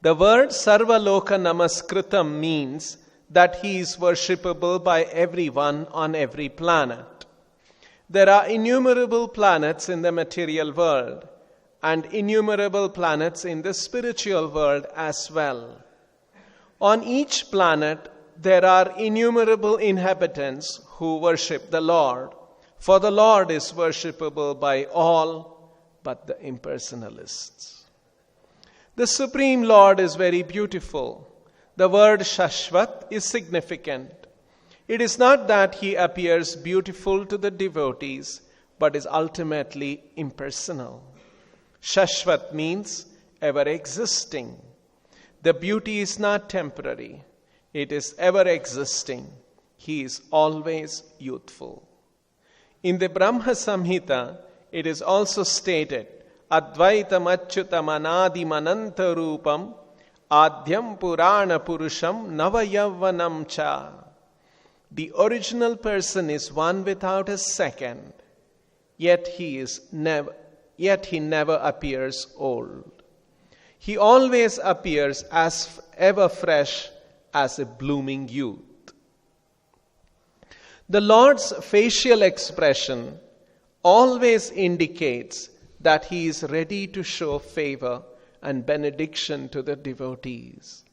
The word Sarvaloka Namaskritam means that he is worshipable by everyone on every planet. There are innumerable planets in the material world and innumerable planets in the spiritual world as well. On each planet, there are innumerable inhabitants who worship the Lord, for the Lord is worshipable by all but the impersonalists. The Supreme Lord is very beautiful. The word Shashvat is significant. It is not that he appears beautiful to the devotees, but is ultimately impersonal. Shashvat means ever existing. The beauty is not temporary. It is ever existing. He is always youthful. In the Brahma Samhita, it is also stated, Advaitam Achyutam Anadim Ananta Rupam Adhyam Purana Purusham Navayavvanam Cha. The original person is one without a second, yet he never appears old. He always appears as ever fresh as a blooming youth. The Lord's facial expression always indicates that he is ready to show favor and benediction to the devotees.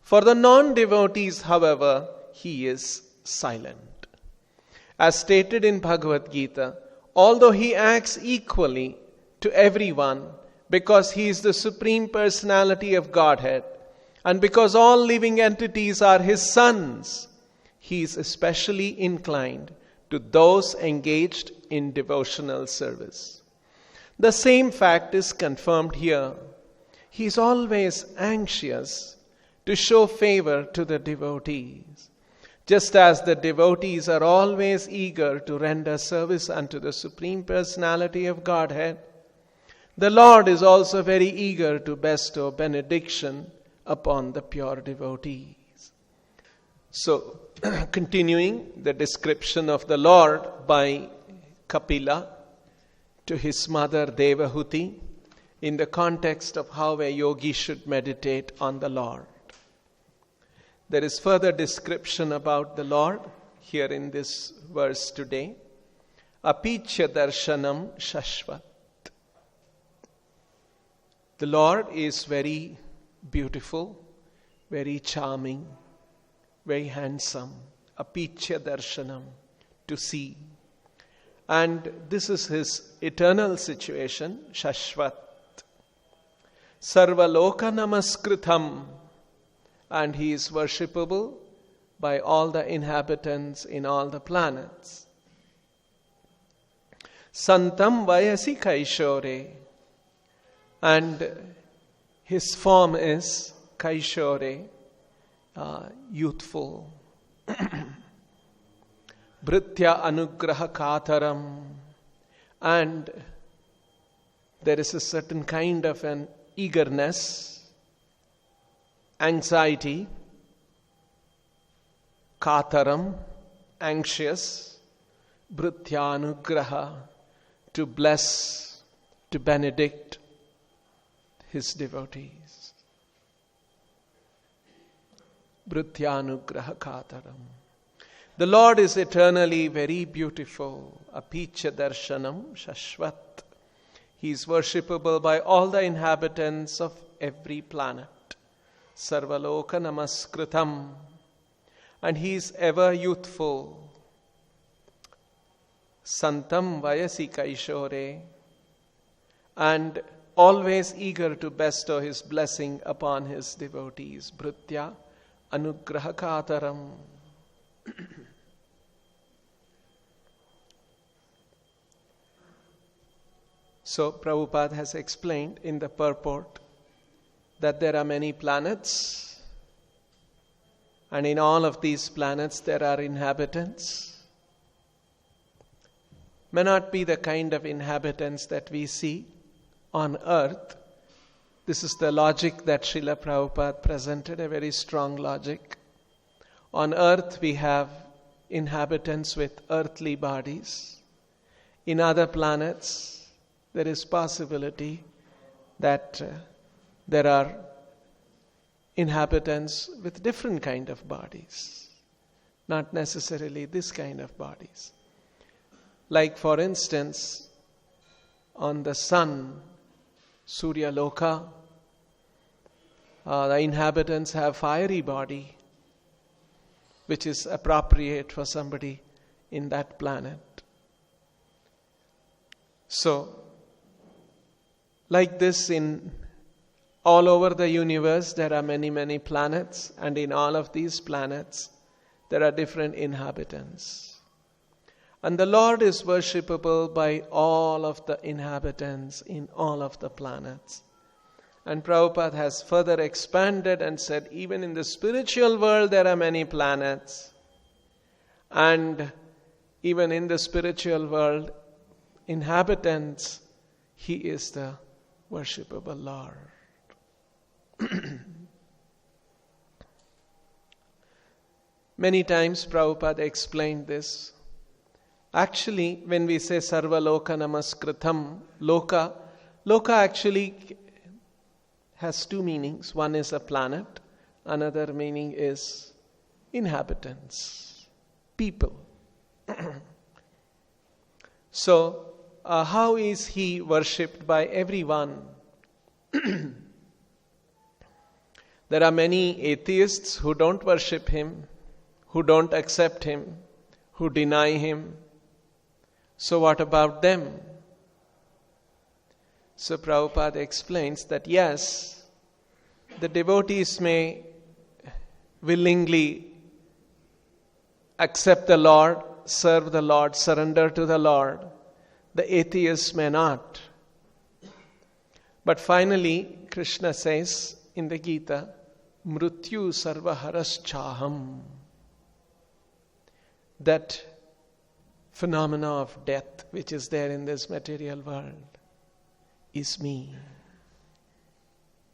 For the non-devotees, however, he is silent. As stated in Bhagavad Gita, although he acts equally to everyone because he is the Supreme Personality of Godhead and because all living entities are his sons, he is especially inclined to those engaged in devotional service. The same fact is confirmed here. He is always anxious to show favor to the devotees. Just as the devotees are always eager to render service unto the Supreme Personality of Godhead, the Lord is also very eager to bestow benediction upon the pure devotees. So, continuing the description of the Lord by Kapila to his mother Devahuti in the context of how a yogi should meditate on the Lord. There is further description about the Lord here in this verse today. Apichya darshanam shashvat. The Lord is very beautiful, very charming, very handsome. Apichya darshanam, to see. And this is his eternal situation, Shashvat. Sarvaloka Namaskritam. And he is worshipable by all the inhabitants in all the planets. Santam Vayasi Kaishore. And his form is Kaishore, youthful. Bhritya Anugraha Kataram. And there is a certain kind of an eagerness, anxiety, Kataram, anxious, Bhritya Anugraha, to bless, to benedict his devotees. Bhritya Anugraha Kataram. The Lord is eternally very beautiful. Apichya darshanam shashvat. He is worshipable by all the inhabitants of every planet. Sarvaloka namaskritam. And he is ever youthful. Santam vayasi kaishore. And always eager to bestow his blessing upon his devotees. Bhritya anugraha kataram. So Prabhupada has explained in the purport that there are many planets, and in all of these planets there are inhabitants. May not be the kind of inhabitants that we see on earth. This is the logic that Srila Prabhupada presented, a very strong logic. On earth we have inhabitants with earthly bodies. In other planets there is possibility that there are inhabitants with different kind of bodies, not necessarily this kind of bodies. Like for instance, on the sun, Surya Loka, the inhabitants have fiery body, which is appropriate for somebody in that planet. So, like this, in all over the universe, there are many, many planets, and in all of these planets, there are different inhabitants. And the Lord is worshipable by all of the inhabitants in all of the planets. And Prabhupada has further expanded and said, even in the spiritual world there are many planets. And even in the spiritual world, inhabitants, He is the worshipable Lord. Many times Prabhupada explained this. Actually, when we say Sarva Loka Namaskritam, Loka actually has two meanings. One is a planet, another meaning is inhabitants, people. So, how is He worshipped by everyone? There are many atheists who don't worship Him, who don't accept Him, who deny Him. So what about them? So Prabhupada explains that yes, the devotees may willingly accept the Lord, serve the Lord, surrender to the Lord. The atheists may not. But finally, Krishna says in the Gita, Mrityu sarvaharas chaham. That phenomena of death which is there in this material world is me.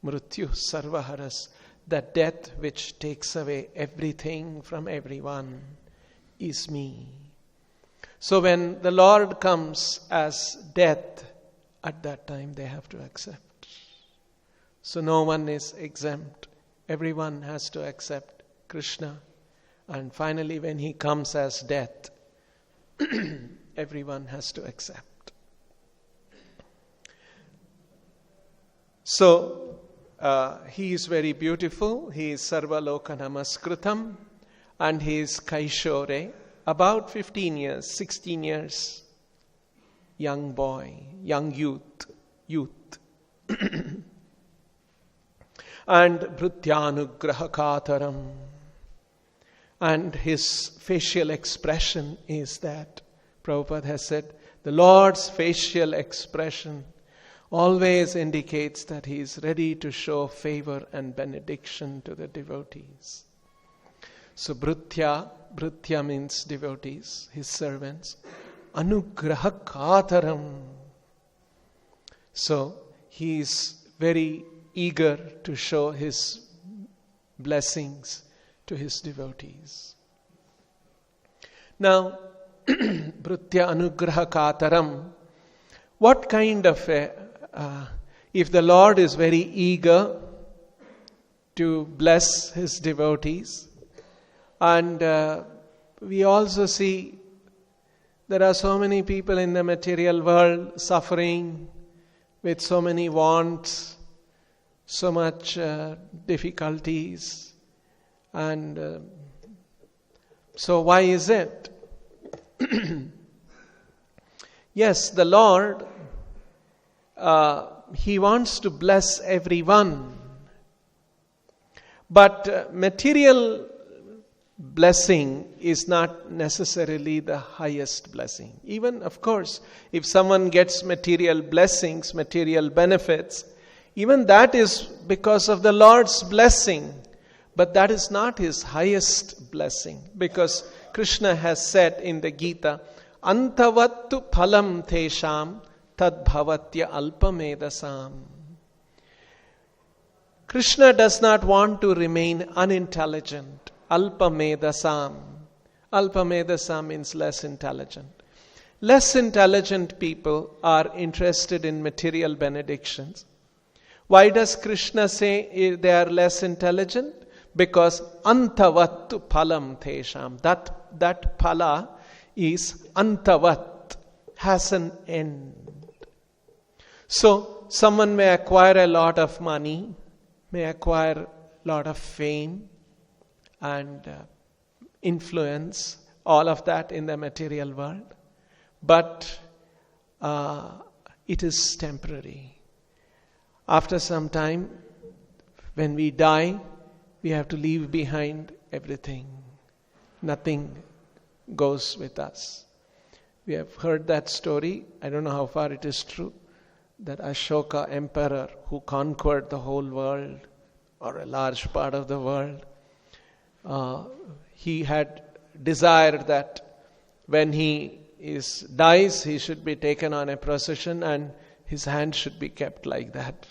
Mrityu sarvaharas, that death which takes away everything from everyone is me. So when the Lord comes as death, at that time they have to accept. So no one is exempt. Everyone has to accept Krishna. And finally when He comes as death, everyone has to accept. So, He is very beautiful. He is Sarva Loka Namaskritam, and He is Kaishore, about 15 years, 16 years, young boy, young youth. And Bhrutyanugraha Kataram. And His facial expression is that, Prabhupada has said, the Lord's facial expression always indicates that He is ready to show favor and benediction to the devotees. So Bhrutya means devotees, His servants. Anugraha Kataram. So He is very eager to show His blessings to His devotees. Now, Bhrutya Anugraha Kataram, what kind of if the Lord is very eager to bless His devotees, and we also see there are so many people in the material world suffering with so many wants, so much difficulties. And so why is it? Yes, the Lord, He wants to bless everyone. But material blessing is not necessarily the highest blessing. Even, of course, if someone gets material blessings, material benefits, even that is because of the Lord's blessing. But that is not His highest blessing, because Krishna has said in the Gita, Antavattu phalam tesham tad bhavatya alpamedasam. Krishna does not want to remain unintelligent. Alpamedasam. Alpamedasam means less intelligent. Less intelligent people are interested in material benedictions, Why does Krishna say they are less intelligent? Because antavattu phalam tesham. That phala is antavat, has an end. So, someone may acquire a lot of money, may acquire a lot of fame and influence, all of that in the material world. But it is temporary. After some time, when we die, we have to leave behind everything. Nothing goes with us. We have heard that story. I don't know how far it is true. That Ashoka emperor who conquered the whole world or a large part of the world, he had desired that when he dies, he should be taken on a procession and his hand should be kept like that.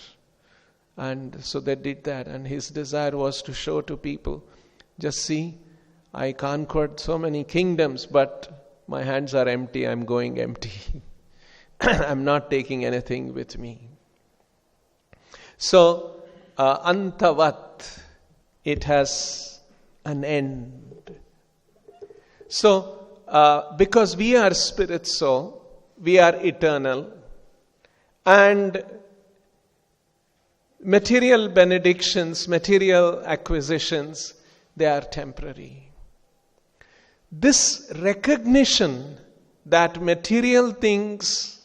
And so they did that, and his desire was to show to people, just see, I conquered so many kingdoms, but my hands are empty, I'm going empty. I'm not taking anything with me. So, antavat, it has an end. So, because we are spirit soul, we are eternal, and material benedictions, material acquisitions, they are temporary. This recognition that material things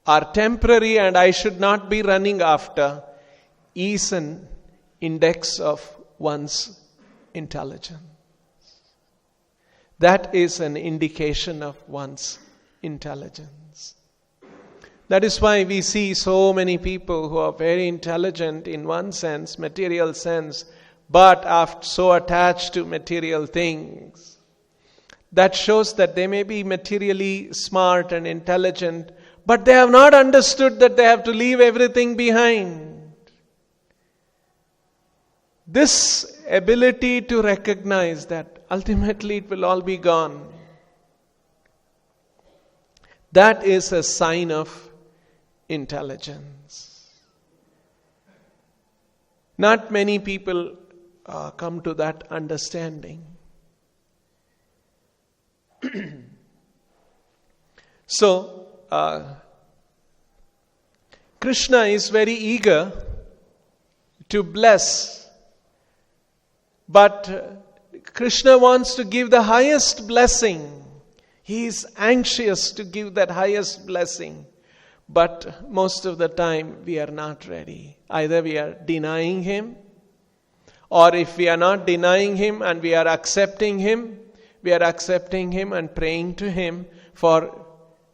are temporary and I should not be running after is an index of one's intelligence. That is an indication of one's intelligence. That is why we see so many people who are very intelligent in one sense, material sense, but are so attached to material things. That shows that they may be materially smart and intelligent, but they have not understood that they have to leave everything behind. This ability to recognize that ultimately it will all be gone, that is a sign of intelligence. Not many people come to that understanding. So, Krishna is very eager to bless, but Krishna wants to give the highest blessing. He is anxious to give that highest blessing, but most of the time we are not ready. Either we are denying Him, or if we are not denying Him and we are accepting Him, we are accepting Him and praying to Him for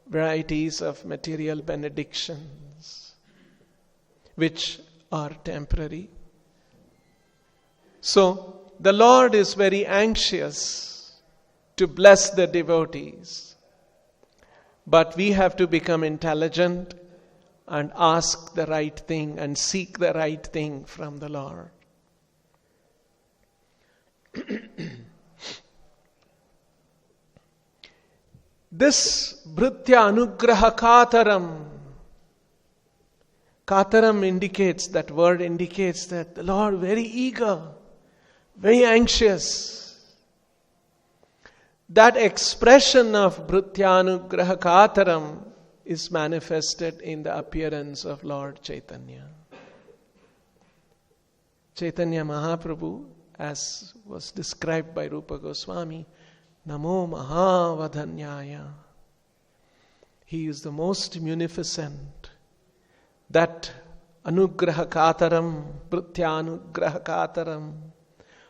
varieties of material benedictions, which are temporary. So, the Lord is very anxious to bless the devotees. But we have to become intelligent and ask the right thing and seek the right thing from the Lord. This Bhritya Anugraha Kataram. Kataram indicates, that word indicates that the Lord very eager, very anxious. That expression of Bhritya Anugraha Kataram is manifested in the appearance of Lord Chaitanya. Chaitanya Mahaprabhu, as was described by Rupa Goswami, Namo Mahavadanyaya. He is the most munificent. That Anugraha Kataram, Bhritya Anugraha Kataram,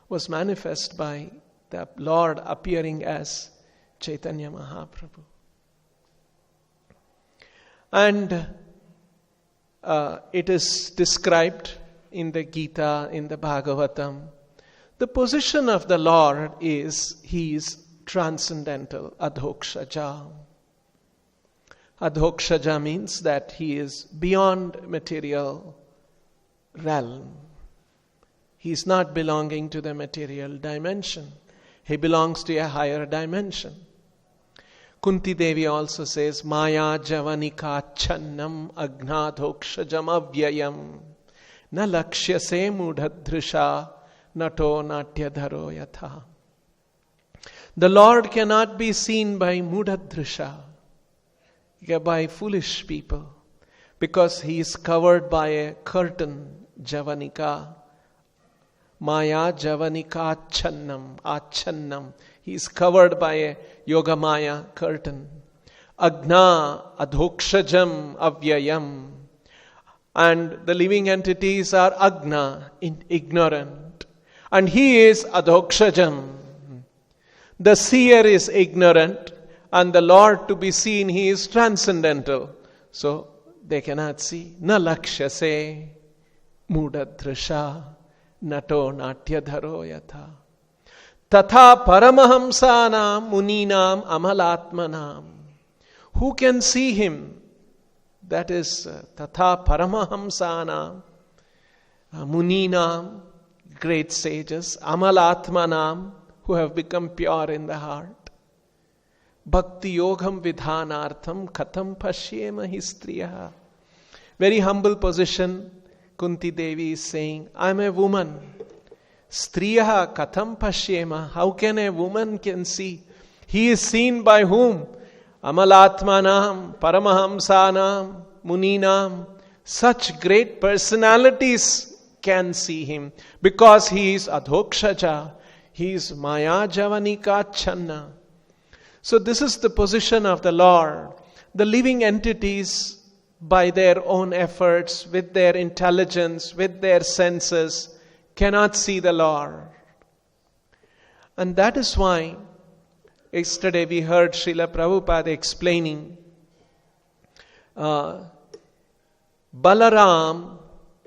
was manifest by the Lord appearing as Chaitanya Mahaprabhu. And it is described in the Gita, in the Bhagavatam. The position of the Lord is, He is transcendental, adhokshaja. Adhokshaja means that He is beyond material realm. He is not belonging to the material dimension. He belongs to a higher dimension. Kunti Devi also says, Maya javanika channam agnadhokshajam avyayam. Na lakshyase mudhadrisha nato natyadharo yatha. The Lord cannot be seen by mudhadrisha, by foolish people, because he is covered by a curtain, javanika, maya javanika achannam. He is covered by a yoga maya curtain. Agna adhokshajam avyayam. And the living entities are agna, ignorant. And he is adhokshajam. The seer is ignorant, and the Lord to be seen, he is transcendental. So they cannot see. Na lakshyase mudadrisha nato natyadharo yatha. Tatha paramahamsanam muninam amalatmanam. Who can see him? That is tatha paramahamsanam muninam, great sages, amalatmanam, who have become pure in the heart. Bhakti yogam vidhanartham katham pashyema histriya. Very humble position. Kunti Devi is saying, I am a woman. Striya katham pashyema. How can a woman can see? He is seen by whom? Amalatmanam, Paramahamsanam, Muninam. Such great personalities can see him because he is Adhokshaja. He is Maya Javanika Channa. So this is the position of the Lord. The living entities, by their own efforts, with their intelligence, with their senses, cannot see the Lord. And that is why yesterday we heard Srila Prabhupada explaining Balaram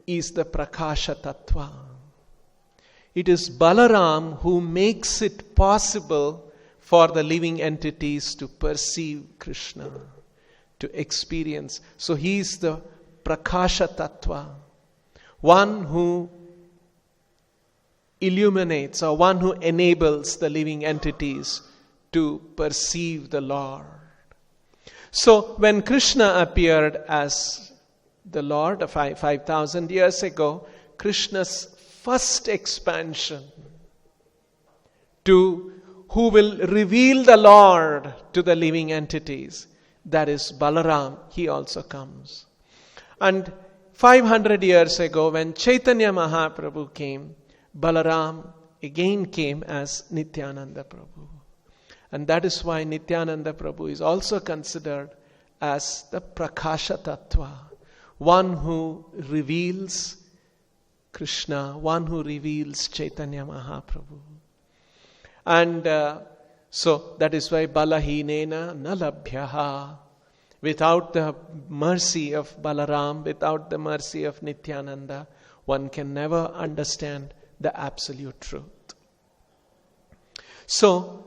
is the Prakasha Tattva. It is Balaram who makes it possible for the living entities to perceive Krishna, to experience. So he is the Prakasha Tattva, one who illuminates or one who enables the living entities to perceive the Lord. So when Krishna appeared as the Lord 5,000 years ago, Krishna's first expansion to who will reveal the Lord to the living entities, that is Balaram, he also comes. And 500 years ago when Chaitanya Mahaprabhu came, Balaram again came as Nityananda Prabhu. And that is why Nityananda Prabhu is also considered as the Prakasha Tattva, one who reveals Krishna, one who reveals Chaitanya Mahaprabhu. And so that is why Balahinena Nalabhyaha. Without the mercy of Balaram, without the mercy of Nityananda, one can never understand the absolute truth. So,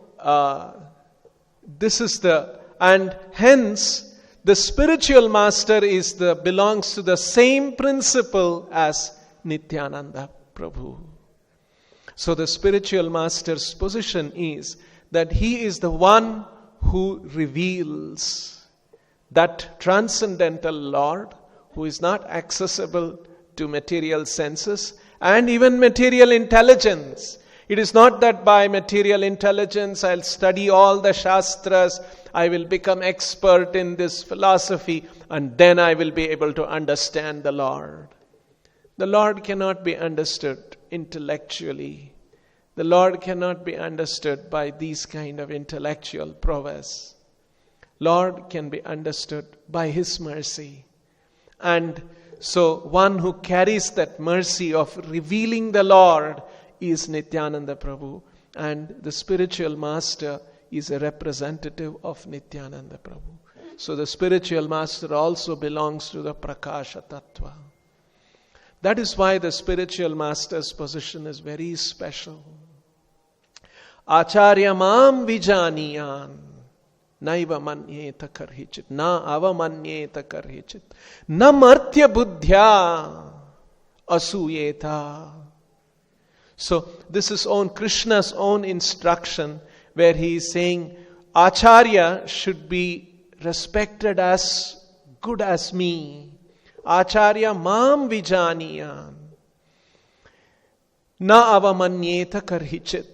this is and hence the spiritual master belongs to the same principle as Nityananda Prabhu. So the spiritual master's position is that he is the one who reveals that transcendental Lord who is not accessible to material senses and even material intelligence. It is not that by material intelligence I'll study all the Shastras, I will become expert in this philosophy, and then I will be able to understand the Lord. The Lord cannot be understood intellectually. The Lord cannot be understood by these kind of intellectual prowess. Lord can be understood by His mercy. And so one who carries that mercy of revealing the Lord is Nityananda Prabhu, and the spiritual master is a representative of Nityananda Prabhu. So the spiritual master also belongs to the Prakasha Tattva. That is why the spiritual master's position is very special. Acharya mam vijaniyan naiva manyeta karhichit na avamanyeta karhichit na martya buddhya asuyeta. So this is Krishna's own instruction, where he is saying Acharya should be respected as good as me. Acharya mam vijaniyan. Na avamanyeta karhichit.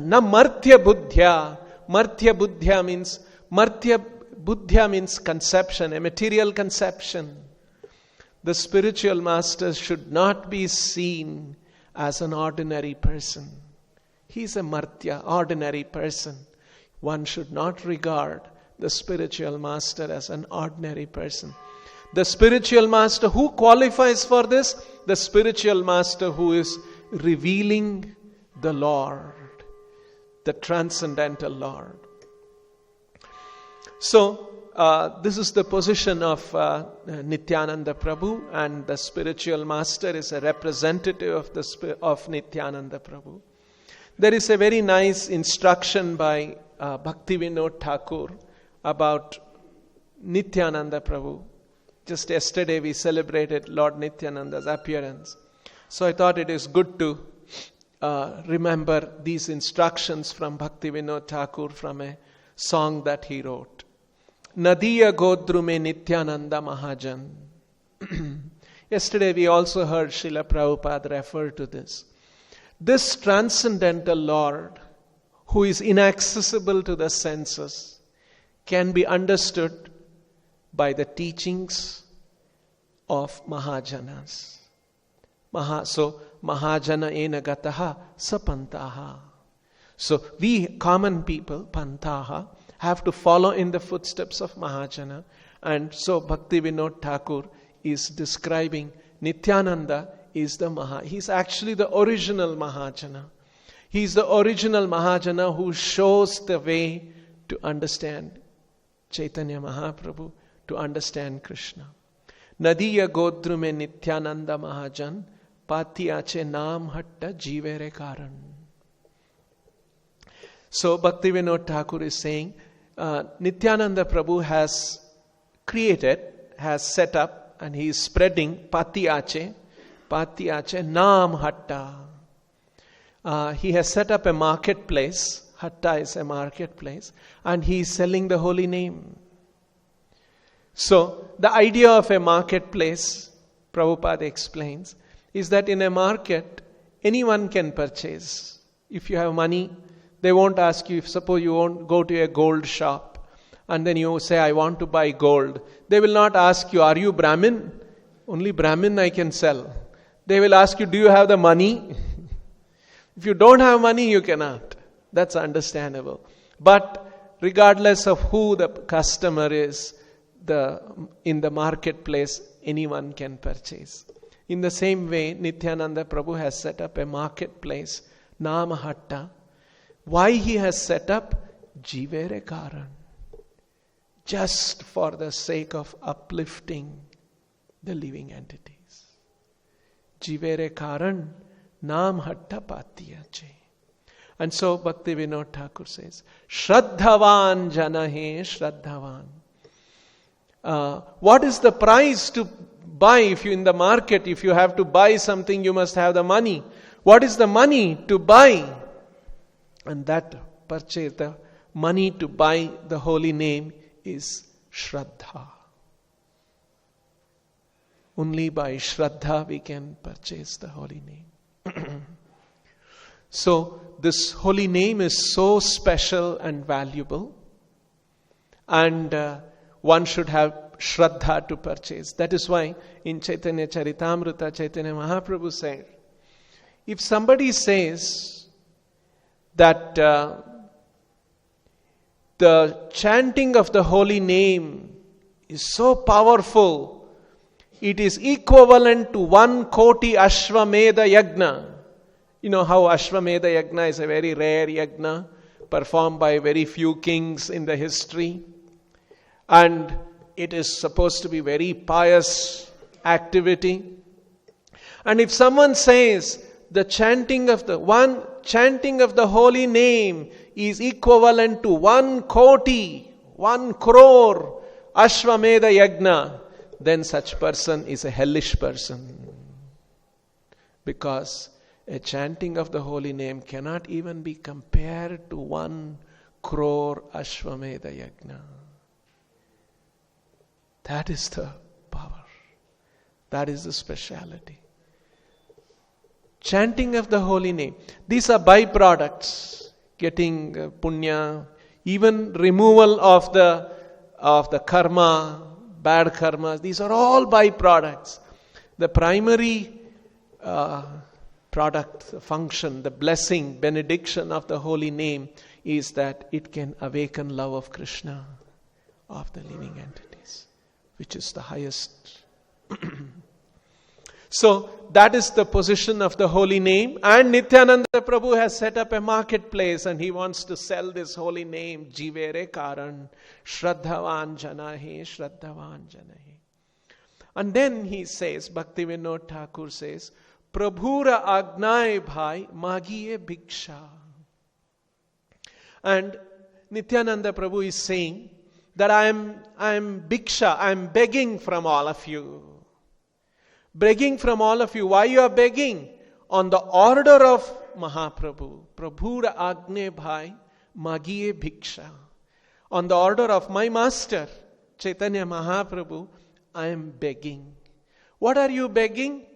Na martya buddhya. Martya buddhya means conception, a material conception. The spiritual master should not be seen as an ordinary person. He is a martya, ordinary person. One should not regard the spiritual master as an ordinary person. The spiritual master, who qualifies for this? The spiritual master who is revealing the Lord, the transcendental Lord. So, this is the position of Nityananda Prabhu, and the spiritual master is a representative of Nityananda Prabhu. There is a very nice instruction by Bhaktivedanta Thakur about Nityananda Prabhu. Just yesterday we celebrated Lord Nityananda's appearance. So I thought it is good to remember these instructions from Bhaktivedanta Thakur from a song that he wrote. Nadiya Godrume Nityananda Mahajan. Yesterday we also heard Srila Prabhupada refer to this. This transcendental Lord, who is inaccessible to the senses, can be understood by the teachings of Mahajanas. So, Mahajana ena gataha sapantaha. So, we common people, pantaha, have to follow in the footsteps of Mahajana. And so, Bhaktivedanta Thakur is describing Nityananda is the He's actually the original Mahajana. He's the original Mahajana who shows the way to understand Chaitanya Mahaprabhu, to understand Krishna. Nadiya Godrume Nityananda Mahajan, Patiyache Naam Hatta Jivere Karan. So Bhaktivedanta Thakur is saying, Nityananda Prabhu has set up, and he is spreading Patiyache Naam Hatta. He has set up a marketplace. Hatta is a marketplace, and he is selling the holy name. So, the idea of a marketplace, Prabhupada explains, is that in a market, anyone can purchase. If you have money, they won't ask you, suppose you won't go to a gold shop, and then you say, I want to buy gold. They will not ask you, are you Brahmin? Only Brahmin I can sell. They will ask you, do you have the money? If you don't have money, you cannot. That's understandable. But regardless of who the customer is, in the marketplace, anyone can purchase. In the same way, Nityananda Prabhu has set up a marketplace, Namahatta. Why he has set up? Jivere Karan. Just for the sake of uplifting the living entities. Jivere Karan, Namhatta Patiyache. And so Bhaktivedanta Thakur says, Shraddhavan janahe Shraddhavan. What is the price to buy? If you in the market, if you have to buy something, you must have the money. What is the money to buy? And that purchase, the money to buy the holy name is Shraddha. Only by Shraddha we can purchase the holy name. So, this holy name is so special and valuable, and one should have Shraddha to purchase. That is why in Chaitanya Charitamrita, Chaitanya Mahaprabhu said, if somebody says that the chanting of the holy name is so powerful, it is equivalent to 1 koti Ashvamedha Yagna. You know how Ashvamedha Yagna is a very rare yagna performed by very few kings in the history. And it is supposed to be very pious activity. And if someone says the chanting of the holy name is equivalent to 1 koti, 1 crore Ashvamedha Yagna, then such person is a hellish person. Because a chanting of the holy name cannot even be compared to 1 crore Ashvamedha Yagna. That is the power. That is the speciality. Chanting of the holy name. These are byproducts. Getting punya, even removal of the karma, bad karmas. These are all byproducts. The primary product, the function, the blessing, benediction of the holy name is that it can awaken love of Krishna, of the living entities, which is the highest. So that is the position of the holy name. And Nityananda Prabhu has set up a marketplace and he wants to sell this holy name. Jivere Karan, Shraddhavan Janahe, Shraddhavan Janahe. And then he says, Bhaktivedanta Thakur says, Prabhura Agnay Bhai Magiye Bhiksha. And Nityananda Prabhu is saying that I am Bhiksha, I am begging from all of you. Begging from all of you. Why you are begging? On the order of Mahaprabhu. Prabhura Agne Bhai Magiye Bhiksha. On the order of my master, Chaitanya Mahaprabhu, I am begging. What are you begging?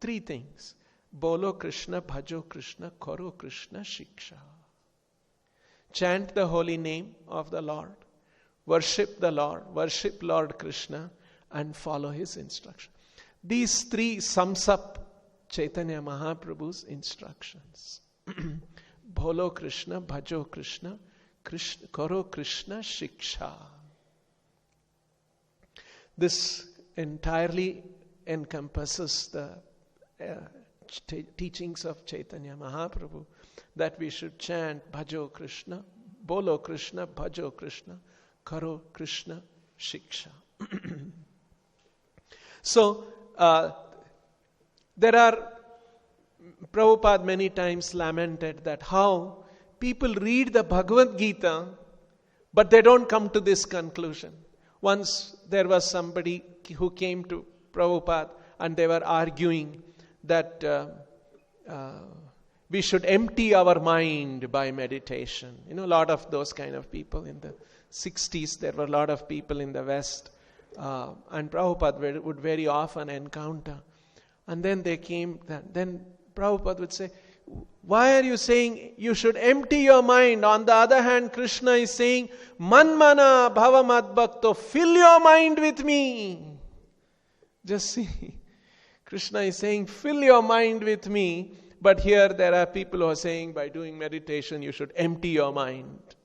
3 things. Bolo Krishna, Bhajo Krishna, Karo Krishna, Shiksha. Chant the holy name of the Lord. Worship the Lord. Worship Lord Krishna and follow his instruction. These 3 sums up Chaitanya Mahaprabhu's instructions. Bolo Krishna, Bhajo Krishna, Karo Krishna, Shiksha. This entirely encompasses the teachings of Chaitanya Mahaprabhu, that we should chant Bhajo Krishna, Bolo Krishna, Bhajo Krishna, Karo Krishna, Shiksha. So, Prabhupada many times lamented that how people read the Bhagavad Gita, but they don't come to this conclusion. Once there was somebody who came to Prabhupada and they were arguing that we should empty our mind by meditation. You know, a lot of those kind of people in the 60s, there were a lot of people in the West, and Prabhupada would very often encounter. And then they came, then Prabhupada would say, why are you saying you should empty your mind? On the other hand, Krishna is saying, Manmana bhava madbhakto, fill your mind with me. Just see, Krishna is saying, fill your mind with me. But here there are people who are saying by doing meditation you should empty your mind.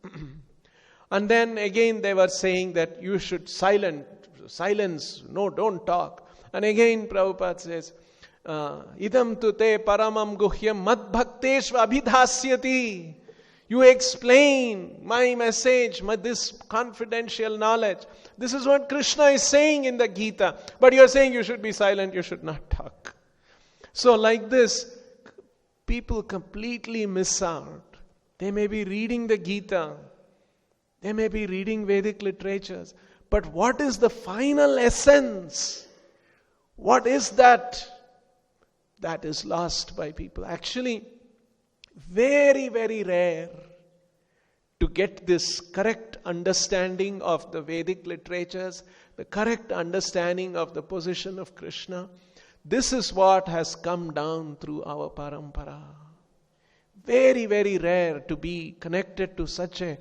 And then again they were saying that you should silence, no, don't talk. And again Prabhupada says, idam tu te paramam guhyam mad bhakteshva abhidhasyati. You explain my message, this confidential knowledge. This is what Krishna is saying in the Gita. But you are saying you should be silent, you should not talk. So like this, people completely miss out. They may be reading the Gita, they may be reading Vedic literatures, but what is the final essence? What is that? That is lost by people. Actually, very, very rare to get this correct understanding of the Vedic literatures, the correct understanding of the position of Krishna. This is what has come down through our parampara. Very, very rare to be connected to such a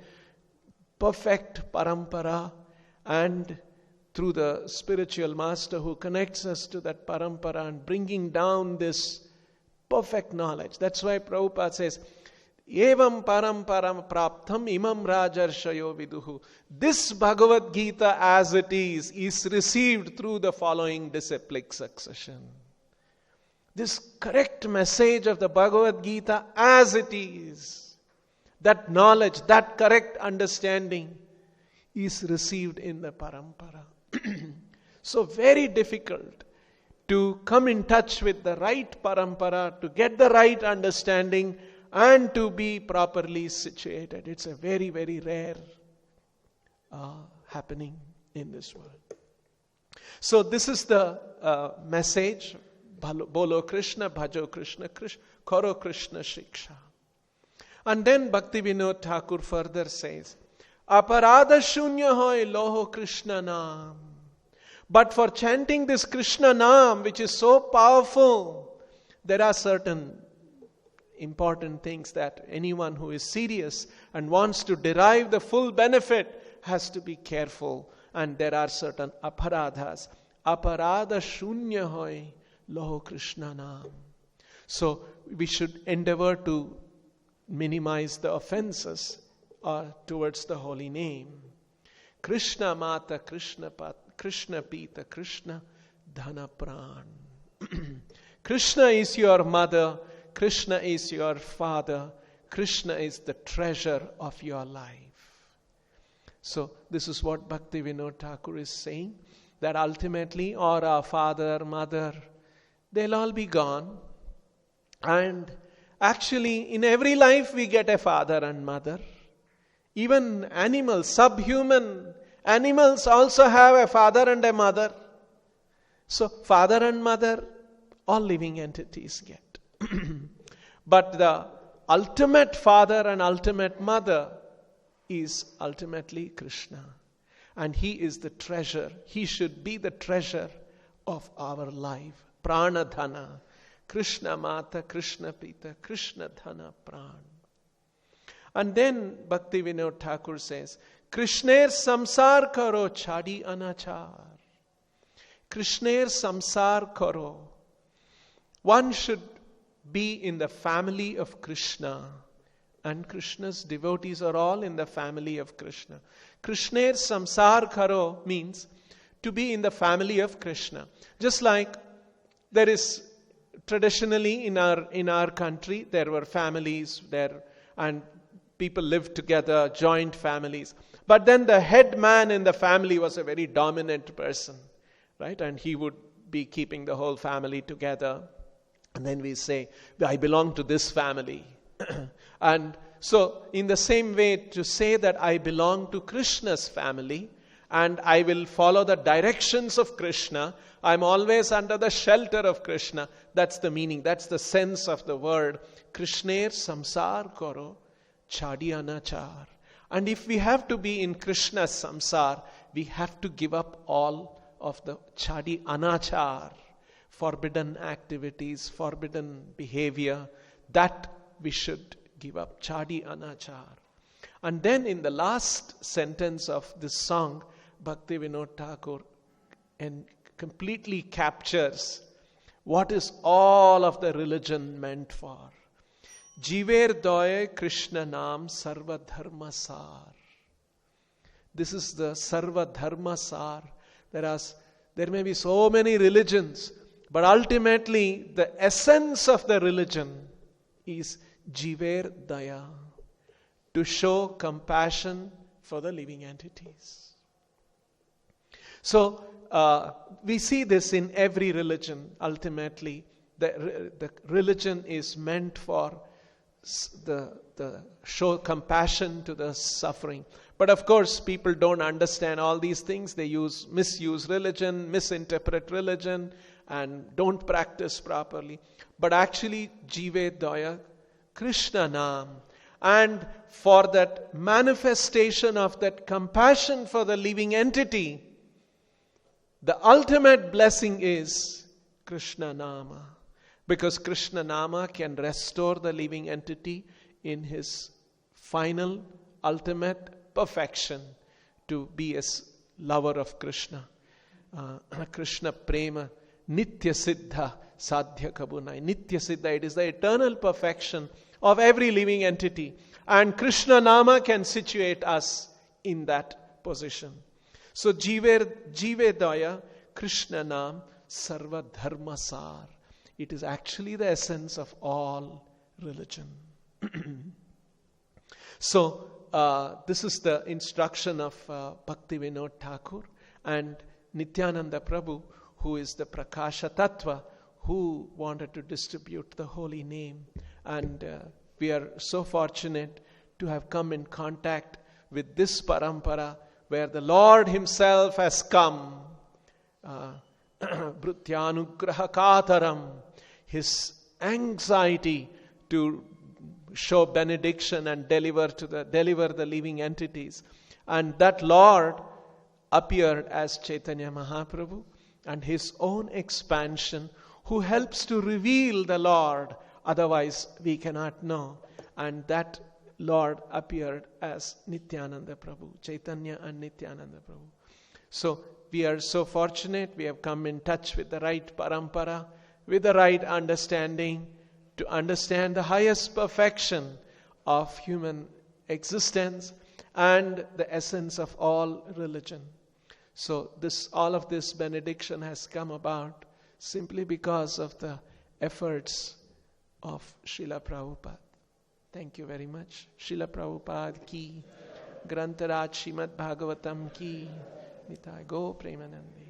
perfect parampara, and through the spiritual master who connects us to that parampara and bringing down this perfect knowledge. That's why Prabhupada says, Evam paramparam praptam imam rajarshayo viduhu. This Bhagavad Gita as it is received through the following disciplic succession. This correct message of the Bhagavad Gita as it is, that knowledge, that correct understanding is received in the parampara. So very difficult to come in touch with the right parampara, to get the right understanding and to be properly situated. It's a very, very rare happening in this world. So this is the message. Bolo Krishna, Bhajo Krishna, Karo Krishna Shiksha. And then Bhaktivedanta Thakur further says, Aparada shunya hoy loho Krishna naam. But for chanting this Krishna naam, which is so powerful, there are certain important things that anyone who is serious and wants to derive the full benefit has to be careful. And there are certain aparadhas. Aparadha shunya hoy loho Krishna naam. So we should endeavor to minimize the offenses towards the holy name. Krishna Mata, Krishna Pita, Krishna Dhana Pran. Krishna is your mother, Krishna is your father, Krishna is the treasure of your life. So this is what Bhaktivedanta Thakur is saying, that ultimately, or our father, mother, they'll all be gone. And actually, in every life we get a father and mother. Even animals, subhuman animals also have a father and a mother. So, father and mother, all living entities get. But the ultimate father and ultimate mother is ultimately Krishna. And He is the treasure. He should be the treasure of our life. Pranadhana. Krishna Mata, Krishna Pita, Krishna Dhana Pran. And then Bhaktivedanta Thakur says, Krishner samsar karo chadi anachar. Krishner samsar karo. One should be in the family of Krishna. And Krishna's devotees are all in the family of Krishna. Krishner samsar karo means to be in the family of Krishna. Just like there is traditionally in our country, there were families there and people lived together, joint families. But then the head man in the family was a very dominant person, right? And he would be keeping the whole family together. And then we say, I belong to this family. And so in the same way, to say that I belong to Krishna's family and I will follow the directions of Krishna, I'm always under the shelter of Krishna. That's the meaning, that's the sense of the word. Krishner samsar karo chadi anachar. And if we have to be in Krishna's samsar, we have to give up all of the chadi anachar, forbidden activities, forbidden behavior. That we should give up, chadi anachar. And then in the last sentence of this song, Bhaktivedanta Thakur completely captures what is all of the religion meant for. Jiver doye Krishna naam sarva dharma sar. This is the sarva dharma sar. There may be so many religions, but ultimately the essence of the religion is jiver daya, to show compassion for the living entities. So we see this in every religion. Ultimately, the religion is meant for the show compassion to the suffering. But of course, people don't understand all these things. They misuse religion, misinterpret religion, and don't practice properly. But actually, jive daya, Krishna naam. And for that manifestation of that compassion for the living entity, the ultimate blessing is Krishna Nama. Because Krishna Nama can restore the living entity in his final, ultimate perfection to be a lover of Krishna. Krishna Prema, Nitya Siddha, Sadhya Kabunai. Nitya Siddha, it is the eternal perfection of every living entity. And Krishna Nama can situate us in that position. So Jive Daya, Krishna Nam, Sarva Dharma Sar. It is actually the essence of all religion. So this is the instruction of Bhaktivedanta Thakur and Nityananda Prabhu, who is the Prakasha Tattva, who wanted to distribute the holy name. And we are so fortunate to have come in contact with this parampara, where the Lord Himself has come, Bhrutyanugraha Kataram, His anxiety to show benediction and deliver the living entities. And that Lord appeared as Chaitanya Mahaprabhu, and His own expansion, who helps to reveal the Lord Otherwise, we cannot know. And that Lord appeared as Nityananda Prabhu, Chaitanya and Nityananda Prabhu. So we are so fortunate, we have come in touch with the right parampara, with the right understanding, to understand the highest perfection of human existence and the essence of all religion. So all of this benediction has come about simply because of the efforts of Srila Prabhupada. Thank you very much. Srila Prabhupada ki, Grantaraj Srimad Bhagavatam ki, Nitai Go Premanandi.